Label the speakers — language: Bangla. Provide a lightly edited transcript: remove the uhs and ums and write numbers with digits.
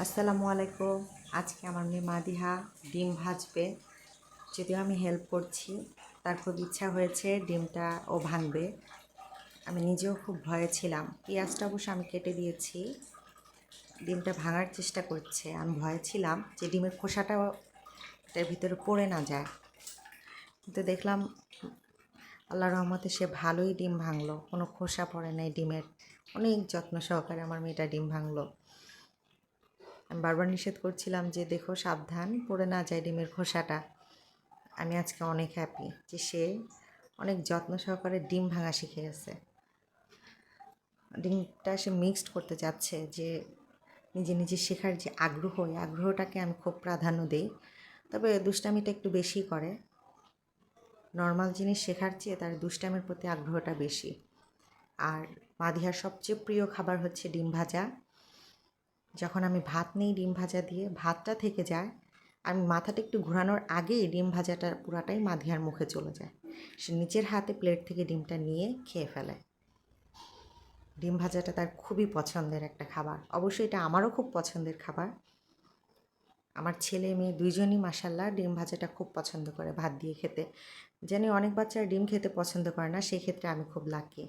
Speaker 1: আসসালামু আলাইকুম। আজকে আমার মেয়ে মাদিহা ডিম ভাজবে। যদিও আমি হেল্প করছি, তার খুব ইচ্ছা হয়েছে ডিমটা ও ভাঙবে। আমি নিজেও খুব ভয়ে ছিলাম। পেঁয়াজটা অবশ্য আমি কেটে দিয়েছি। ডিমটা ভাঙার চেষ্টা করছে। আমি ভয়ে ছিলাম যে ডিমের খোসাটাও এটার ভিতরে পড়ে না যায়, কিন্তু দেখলাম আল্লাহর রহমতে সে ভালোই ডিম ভাঙলো, কোনো খোসা পড়ে নাই ডিমের। অনেক যত্ন সহকারে আমার মেয়েটা ডিম ভাঙলো। আমি বারবার নিষেধ করছিলাম যে দেখো সাবধান, পড়ে না যায় ডিমের খোসাটা। আমি আজকে অনেক হ্যাপি যে সে অনেক যত্ন সহকারে ডিম ভাঙা শিখে গেছে। ডিমটা সে মিক্সড করতে চাচ্ছে, যে নিজে নিজে শেখার যে আগ্রহ, এই আগ্রহটাকে আমি খুব প্রাধান্য দিই। তবে দুষ্টামিটা একটু বেশি করে। নর্মাল জিনিস শেখার চেয়ে তার দুষ্টামির প্রতি আগ্রহটা বেশি। আর মাদিহার সবচেয়ে প্রিয় খাবার হচ্ছে ডিম ভাজা। যখন আমি ভাত নিই ডিম ভাজা দিয়ে, ভাতটা থেকে যায়, আমি মাথাটা একটু ঘোরানোর আগেই ডিম ভাজাটা পুরাটাই মাদিহার মুখে চলে যায়। সে নিজের হাতে প্লেট থেকে ডিমটা নিয়ে খেয়ে ফেলে। ডিম ভাজাটা তার খুবই পছন্দের একটা খাবার। অবশ্যই এটা আমারও খুব পছন্দের খাবার। আমার ছেলে মেয়ে দুইজনই মাশাল্লাহ ডিম ভাজাটা খুব পছন্দ করে ভাত দিয়ে খেতে। জানি অনেক বাচ্চারা ডিম খেতে পছন্দ করে না, সেক্ষেত্রে আমি খুব লাকি।